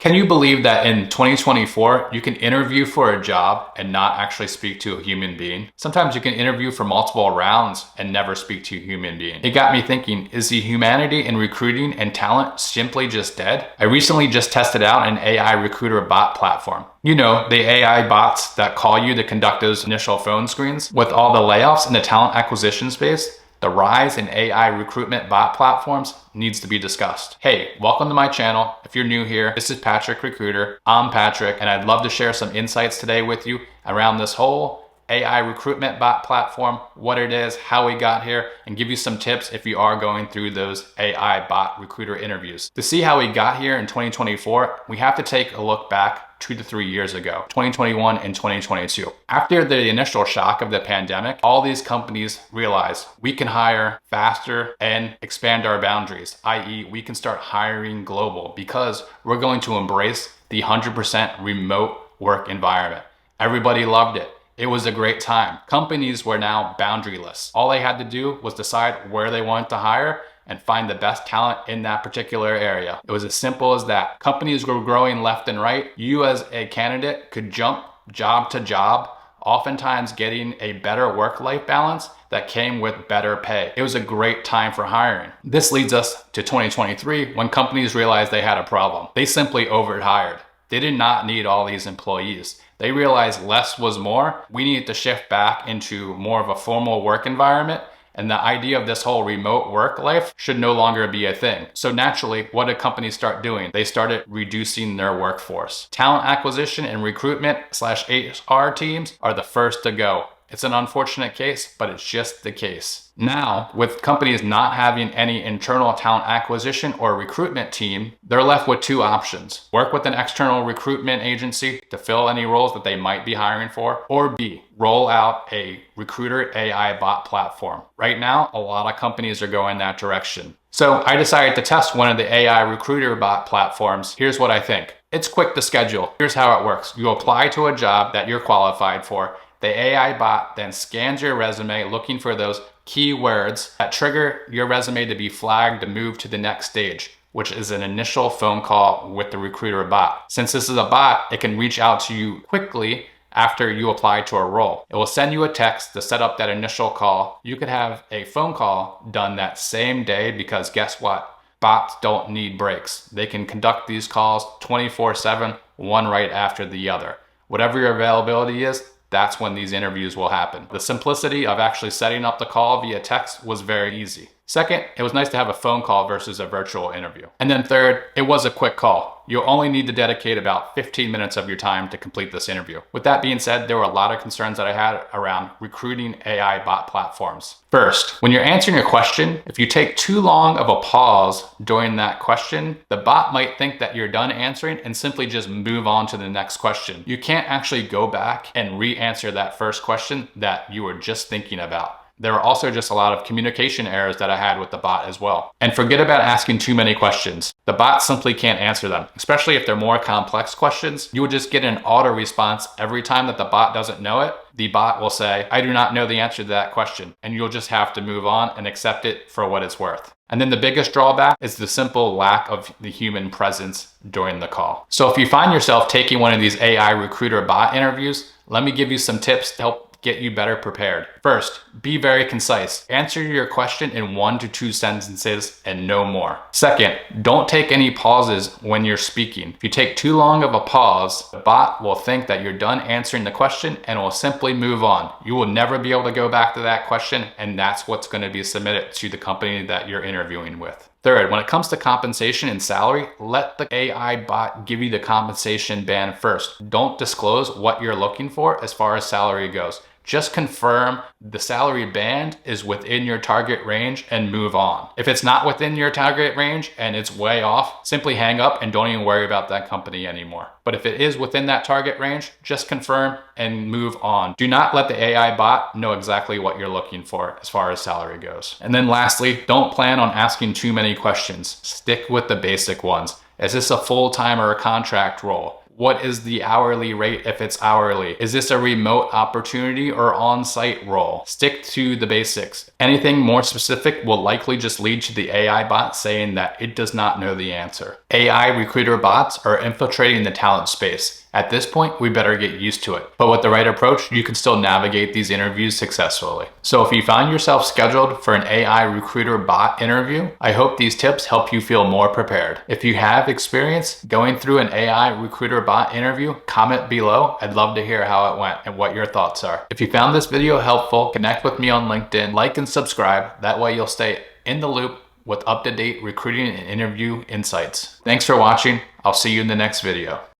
Can you believe that in 2024, you can interview for a job and not actually speak to a human being? Sometimes you can interview for multiple rounds and never speak to a human being. It got me thinking, is the humanity in recruiting and talent simply just dead? I recently just tested out an AI recruiter bot platform. You know, the AI bots that call you to conduct those initial phone screens. With all the layoffs in the talent acquisition space, the rise in AI recruitment bot platforms needs to be discussed. Hey, welcome to my channel. If you're new here, this is Patrick Recruiter. I'm Patrick, and I'd love to share some insights today with you around this whole AI recruitment bot platform, what it is, how we got here, and give you some tips if you are going through those AI bot recruiter interviews. To see how we got here in 2024, we have to take a look back 2 to 3 years ago, 2021 and 2022. After the initial shock of the pandemic, all these companies realized we can hire faster and expand our boundaries, i.e. we can start hiring global because we're going to embrace the 100% remote work environment. Everybody loved it. It was a great time. Companies were now boundaryless. All they had to do was decide where they wanted to hire and find the best talent in that particular area. It was as simple as that. Companies were growing left and right. You as a candidate could jump job to job, oftentimes getting a better work-life balance that came with better pay. It was a great time for hiring. This leads us to 2023 when companies realized they had a problem. They simply overhired. They did not need all these employees. They realized less was more. We needed to shift back into more of a formal work environment. And the idea of this whole remote work life should no longer be a thing. So naturally, what did companies start doing? They started reducing their workforce. Talent acquisition and recruitment / HR teams are the first to go. It's an unfortunate case, but it's just the case. Now, with companies not having any internal talent acquisition or recruitment team, they're left with two options. Work with an external recruitment agency to fill any roles that they might be hiring for, or B, roll out a recruiter AI bot platform. Right now, a lot of companies are going that direction. So I decided to test one of the AI recruiter bot platforms. Here's what I think. It's quick to schedule. Here's how it works. You apply to a job that you're qualified for. The AI bot then scans your resume looking for those keywords that trigger your resume to be flagged to move to the next stage, which is an initial phone call with the recruiter bot. Since this is a bot, it can reach out to you quickly after you apply to a role. It will send you a text to set up that initial call. You could have a phone call done that same day because guess what? Bots don't need breaks. They can conduct these calls 24/7, one right after the other. Whatever your availability is, that's when these interviews will happen. The simplicity of actually setting up the call via text was very easy. Second, it was nice to have a phone call versus a virtual interview. And then third, it was a quick call. You'll only need to dedicate about 15 minutes of your time to complete this interview. With that being said, there were a lot of concerns that I had around recruiting AI bot platforms. First, when you're answering a question, if you take too long of a pause during that question, the bot might think that you're done answering and simply just move on to the next question. You can't actually go back and re-answer that first question that you were just thinking about. There were also just a lot of communication errors that I had with the bot as well. And forget about asking too many questions. The bot simply can't answer them, especially if they're more complex questions. You would just get an auto response every time that the bot doesn't know it. The bot will say, I do not know the answer to that question. And you'll just have to move on and accept it for what it's worth. And then the biggest drawback is the simple lack of the human presence during the call. So if you find yourself taking one of these AI recruiter bot interviews, let me give you some tips to help get you better prepared. First, be very concise. Answer your question in 1 to 2 sentences and no more. Second, don't take any pauses when you're speaking. If you take too long of a pause, the bot will think that you're done answering the question and will simply move on. You will never be able to go back to that question, and that's what's going to be submitted to the company that you're interviewing with. Third, when it comes to compensation and salary, let the AI bot give you the compensation band first. Don't disclose what you're looking for as far as salary goes. Just confirm the salary band is within your target range and move on. If it's not within your target range and it's way off, simply hang up and don't even worry about that company anymore. But if it is within that target range, just confirm and move on. Do not let the AI bot know exactly what you're looking for as far as salary goes. And then lastly, don't plan on asking too many questions. Stick with the basic ones. Is this a full-time or a contract role? What is the hourly rate if it's hourly? Is this a remote opportunity or on-site role? Stick to the basics. Anything more specific will likely just lead to the AI bot saying that it does not know the answer. AI recruiter bots are infiltrating the talent space. At this point, we better get used to it. But with the right approach, you can still navigate these interviews successfully. So if you find yourself scheduled for an AI recruiter bot interview, I hope these tips help you feel more prepared. If you have experience going through an AI recruiter bot interview, comment below. I'd love to hear how it went and what your thoughts are. If you found this video helpful, connect with me on LinkedIn, like and subscribe. That way you'll stay in the loop with up-to-date recruiting and interview insights. Thanks for watching. I'll see you in the next video.